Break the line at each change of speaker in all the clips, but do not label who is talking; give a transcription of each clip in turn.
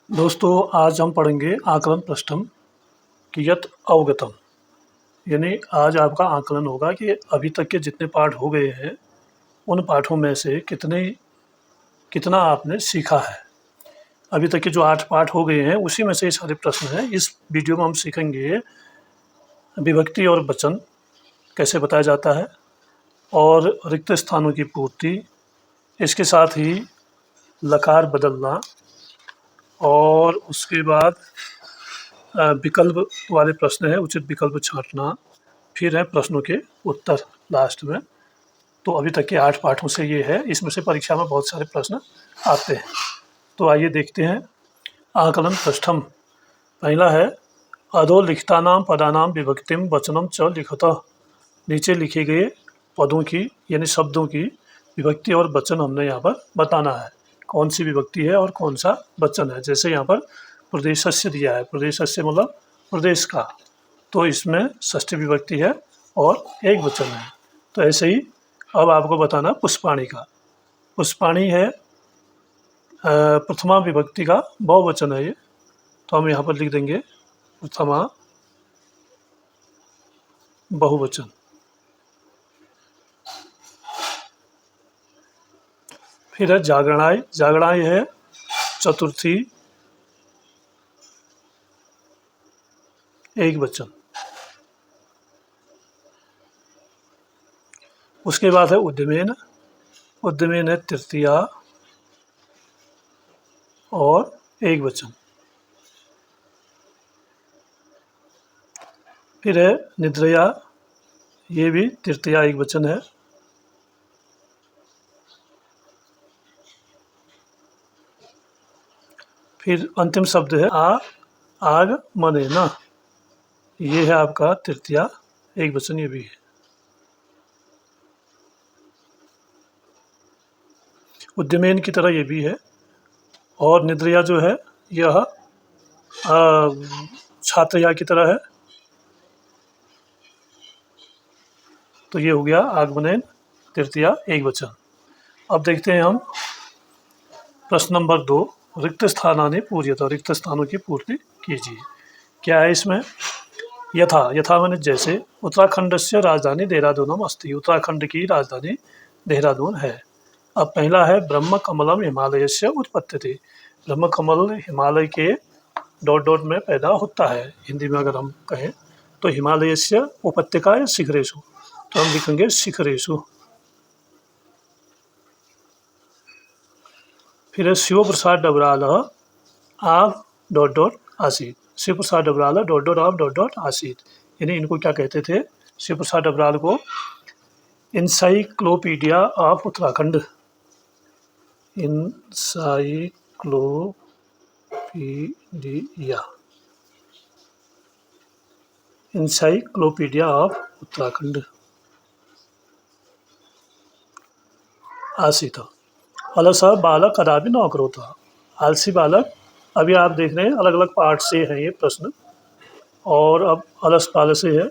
दोस्तों, आज हम पढ़ेंगे आकलन पृष्ठम कियत् अवगतम। यानी आज आपका आकलन होगा कि अभी तक के जितने पाठ हो गए हैं उन पाठों में से कितना आपने सीखा है। अभी तक के जो 8 पाठ हो गए हैं उसी में से ये सारे प्रश्न हैं। इस वीडियो में हम सीखेंगे विभक्ति और वचन कैसे बताया जाता है और रिक्त स्थानों की पूर्ति, इसके साथ ही लकार बदलना और उसके बाद विकल्प वाले प्रश्न है, उचित विकल्प छांटना, फिर है प्रश्नों के उत्तर लास्ट में। तो अभी तक के 8 पाठों से ये है, इसमें से परीक्षा में बहुत सारे प्रश्न आते हैं। तो आइए देखते हैं आकलन पृष्ठम। पहला है अधोलिखितानां पदानां विभक्तिम वचनम च लिखतः। नीचे लिखे गए पदों की यानी शब्दों की विभक्ति और वचन हमने यहाँ पर बताना है, कौन सी विभक्ति है और कौन सा वचन है। जैसे यहाँ पर प्रदेशस्य दिया है, प्रदेशस्य मतलब प्रदेश का, तो इसमें षष्ठी विभक्ति है और एक वचन है। तो ऐसे ही अब आपको बताना पुष्पाणी का। पुष्पाणी है प्रथमा विभक्ति का बहुवचन है ये, तो हम यहाँ पर लिख देंगे प्रथमा बहुवचन। फिर है जागरणाय। जागरणाय है चतुर्थी एक वचन। उसके बाद है उद्यमेन। उद्यमेन है तृतीया और एक वचन। फिर है निद्रया, ये भी तृतीया एक वचन है। फिर अंतिम शब्द है आगमनेन, ये है आपका तृतीया एक वचन, ये भी है। उद्यमेन की तरह ये भी है। और निद्रया जो है यह छात्रया की तरह है। तो ये हो गया आगमनेन तृतीया एक वचन। अब देखते हैं हम प्रश्न नंबर 2, रिक्त स्थानानि पूर्यत। रिक्त स्थानों की पूर्ति कीजिए। क्या है इसमें? यथा। यथा माने जैसे। उत्तराखंड से राजधानी देहरादूनम अस्ति। उत्तराखंड की राजधानी देहरादून है। अब पहला है ब्रह्म कमलम हिमालय से उत्पत्ति। ब्रह्म कमल हिमालय के डॉट डॉट में पैदा होता है। हिंदी में अगर हम कहें तो हिमालय से उपत्यका या शिखरेशु, तो हम लिखेंगे शिखरेशु। फिर है शिव प्रसाद डबराल आप डॉट डॉट आसीत। शिव प्रसाद डबराल डॉट डॉट आप डॉट डॉट आसीत। यानी इनको क्या कहते थे? शिव प्रसाद डबराल को encyclopedia of Uttarakhand. Encyclopedia of Uttarakhand आसीत। अलस बालक कदापि न अकरोत्। आलसी बालक, अभी आप देख रहे हैं अलग अलग पार्ट से हैं ये प्रश्न। और अब अलस बालक से है,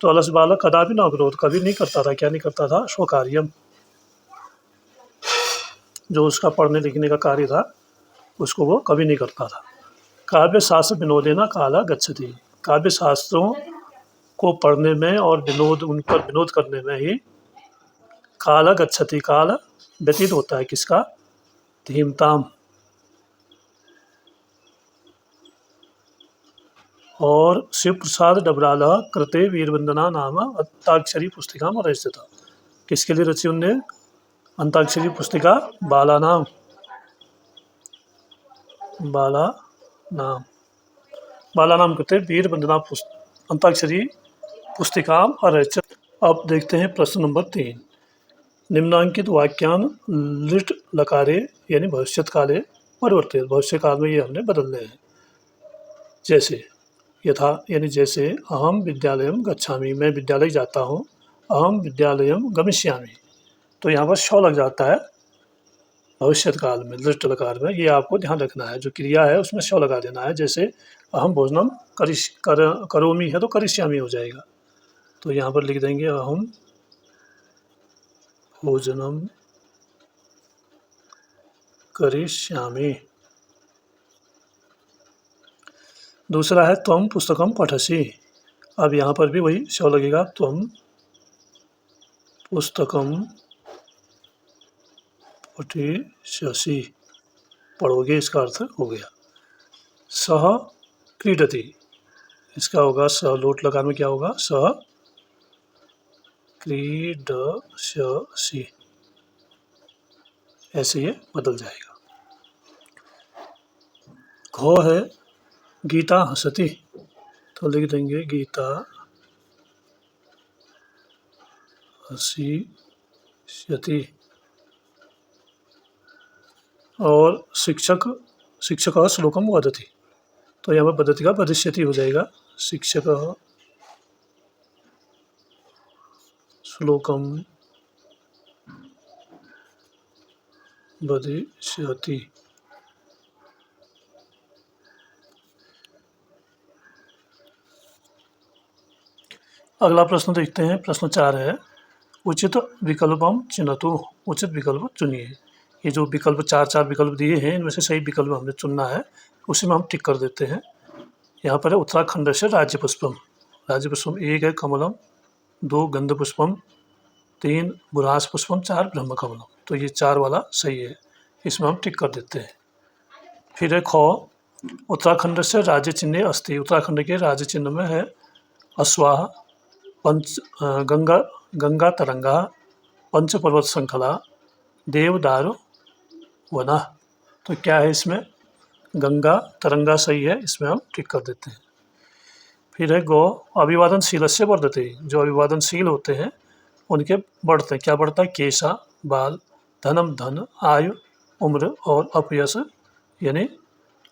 तो अलस बालक कदापि न अकरोत्, कभी नहीं करता था। क्या नहीं करता था? स्वकार्यम, जो उसका पढ़ने लिखने का कार्य था उसको वो कभी नहीं करता था। काव्य शास्त्र विनोदेन काला गच्छति। काव्य शास्त्रों को पढ़ने में और विनोद, उन पर विनोद करने में ही काला गच्छति, काल व्यतीत होता है। किसका? धीमताम। और शिव प्रसाद डबराल कृते वीरवंदना नाम अंताक्षरी पुस्तिका में रचित। किसके लिए रची उनने अंताक्षरी पुस्तिका? बालानाम। बालानाम कृते वीरवंदना अंताक्षरी पुस्तिका अरचित। अब देखते हैं प्रश्न नंबर 3। निम्नांकित वाक्यान लिट लकारे यानी भविष्यत काले परिवर्तित। भविष्य काल में ये हमने बदलने हैं। जैसे यथा यानी जैसे, अहम विद्यालयम गच्छामि, मैं विद्यालय जाता हूँ। अहम विद्यालयम गमिष्यामि, तो यहाँ पर शौ लग जाता है भविष्यत काल में, लिट लकार में। ये आपको ध्यान रखना है, जो क्रिया है उसमें शौ लगा देना है। जैसे अहम भोजनम करोमि है तो करिष्यामि हो जाएगा। तो यहाँ पर लिख देंगे अहम भोजनम करिष्यामि। दूसरा है त्वम पुस्तकम पठसि। अब यहाँ पर भी वही श लगेगा, त्वम पुस्तकम पठिष्यसि, पढ़ोगे, इसका अर्थ हो गया। सह क्रीडति, इसका होगा स लोट लकार में क्या होगा, सह क्रीडष्यसि, ऐसे ये बदल जाएगा। घो है गीता हसति, तो लिख देंगे गीता हसिष्यति। और शिक्षक श्लोकम वदति, तो यहाँ पर वदति का वदिष्यति हो जाएगा। शिक्षक श्लोकम वदिष्यति। अगला प्रश्न देखते हैं। प्रश्न 4 है, उचित विकल्पम चिन्हतु, उचित विकल्प चुनिए। ये जो विकल्प चार विकल्प दिए हैं, इनमें से सही विकल्प हमने चुनना है, उसी में हम टिक कर देते हैं। यहाँ पर है उत्तराखंड से राज्य पुष्पम। राज्य पुष्पम 1 है कमलम, 2 गंध पुष्पम, 3 बुरास पुष्पम, 4 ब्रह्म कमलम। तो ये 4 वाला सही है, इसमें हम टिक कर देते हैं। फिर है खो, उत्तराखंड से राज्य चिन्ह अस्ति। उत्तराखंड के राज्य चिन्ह में है अश्वाह, गंगा तरंगा, पंच पर्वत श्रृंखला, देवदारू वना। तो क्या है इसमें, गंगा तरंगा सही है, इसमें हम टिक कर देते हैं। फिर है गो, अभिवादनशील से वर्धते, जो अभिवादनशील होते हैं उनके बढ़ते हैं। क्या बढ़ता है, केशा, बाल, धनम धन, आयु, उम्र और अपयश यानी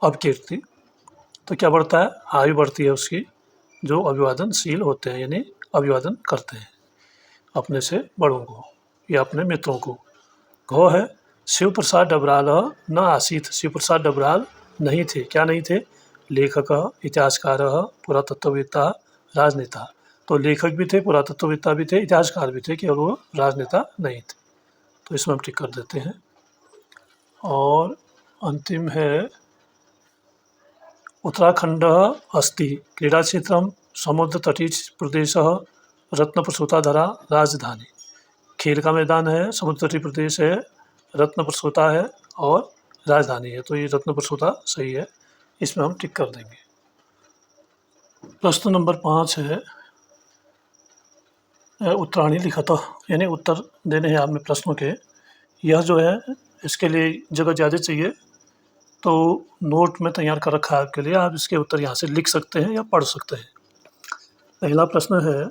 अपकीर्ति। तो क्या बढ़ता है, आयु बढ़ती है उसकी, जो अभिवादनशील होते हैं यानी अभिवादन करते हैं अपने से बड़ों को या अपने मित्रों को। घो है शिव प्रसाद डबराल न आसीत, शिव प्रसाद डबराल नहीं थे। क्या नहीं थे, लेखक, इतिहासकार, पुरातत्ववेत्ता, राजनेता। तो लेखक भी थे, पुरातत्ववेत्ता भी थे, इतिहासकार भी थे, केवल वो राजनेता नहीं थे। तो इसमें हम टिक कर देते हैं। और अंतिम है उत्तराखंड अस्ति क्रीड़ा क्षेत्रम, समुद्र तटीय प्रदेश, रत्नप्रसूताधरा राजधानी। खेल का मैदान है, समुद्र तटीय प्रदेश है, रत्नप्रसूता है और राजधानी है। तो ये रत्नप्रसूता सही है, इसमें हम टिक कर देंगे। प्रश्न नंबर 5 है, उत्तराणी लिखत, यानी उत्तर देने हैं आपने प्रश्नों के। यह जो है इसके लिए जगह ज़्यादा चाहिए, तो नोट में तैयार कर रखा है आपके लिए, आप इसके उत्तर यहाँ से लिख सकते हैं या पढ़ सकते हैं। पहला प्रश्न है,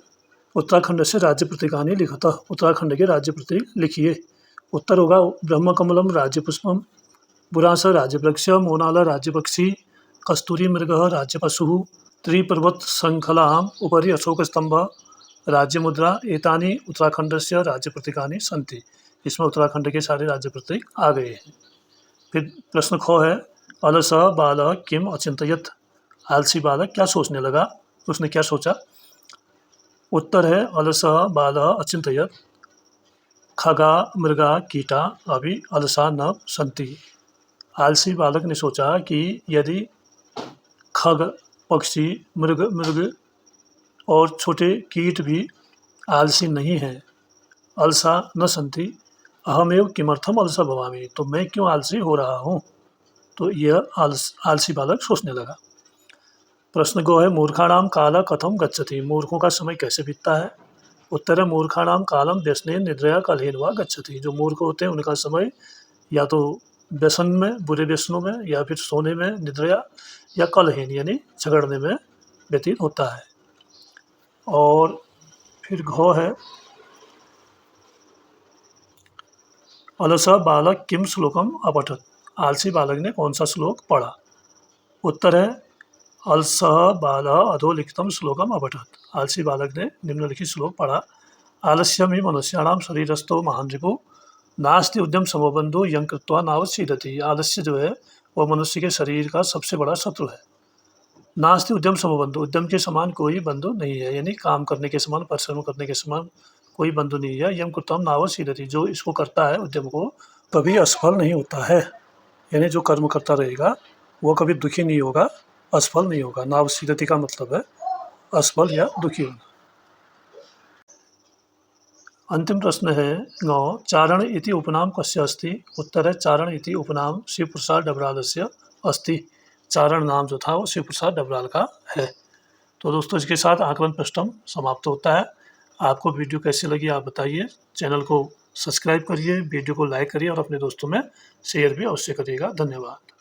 उत्तराखंड से राज्य प्रतीकानि लिखत, उत्तराखंड के राज्य प्रतीक लिखिए। उत्तर होगा ब्रह्म कमलम राज्य पुष्पम, बुरास राज्य वृक्ष, मोनाल राज्य पक्षी, कस्तूरी मृग राज्य पशु, त्रिपर्वत श्रृंखलाम उपरि अशोक स्तंभ राज्य मुद्रा, एतानि उत्तराखंड से राज्य प्रतीकानि सन्ति। इसमें उत्तराखंड के सारे राज्य प्रतीक आ गए हैं। फिर प्रश्न खो है, अलस बालक किम अचिंतयत, आलसी बालक क्या सोचने लगा, उसने क्या सोचा। उत्तर है अलस बालः अचिंतयत, खगा मृगा कीटा अभी अलसा न सन्ति। आलसी बालक ने सोचा कि यदि खग पक्षी, मृग और छोटे कीट भी आलसी नहीं हैं, अलसा न सन्ति, अहमेव किमर्थम अलसा भवामि, तो मैं क्यों आलसी हो रहा हूँ। तो यह आलसी बालक सोचने लगा। प्रश्न गो है, मूर्खाणाम काल कथम गच्छति, मूर्खों का समय कैसे बीतता है। उत्तर है मूर्खाणाम कालम व्यसने निद्रया कलहेन वा गच्छति, जो मूर्ख होते हैं उनका समय या तो व्यसन में, बुरे व्यसनों में, या फिर सोने में, निद्रया, या कलहेन यानी झगड़ने में व्यतीत होता है। और फिर घो है, अलस बालक किम श्लोकम अपठत, आलसी बालक ने कौन सा श्लोक पढ़ा। उत्तर है अलस बालः अधोलिखितम श्लोकम अपठत, आलसी बालक ने निम्नलिखित श्लोक पढ़ा। आलस्यम ही मनुष्याणाम शरीरस्थो महान रिपु, नास्ति उद्यम समोबंधु यं कृत्वा नावसीदति। आलस्य जो है वह मनुष्य के शरीर का सबसे बड़ा शत्रु है। नास्ति उद्यम समोबंधु, उद्यम के समान कोई बंधु नहीं है, यानी काम करने के समान, परिश्रम करने के समान कोई बंधु नहीं है। यम कृत्वा नावसीदति, जो इसको करता है उद्यम को, कभी असफल नहीं होता है, यानी जो कर्म करता रहेगा वो कभी दुखी नहीं होगा, असफल नहीं होगा। नावसीदति का मतलब है असफल या दुखी होना। अंतिम प्रश्न है 9 चारण इति उपनाम कस्य अस्ति। उत्तर है चारण इति उपनाम शिव प्रसाद डबरालस्य अस्ति। चारण नाम जो था वो शिव प्रसाद डबराल का है। तो दोस्तों इसके साथ आकलन प्रश्नम समाप्त होता है। आपको वीडियो कैसी लगी आप बताइए। चैनल को सब्सक्राइब करिए, वीडियो को लाइक करिए और अपने दोस्तों में शेयर भी अवश्य करिएगा। धन्यवाद।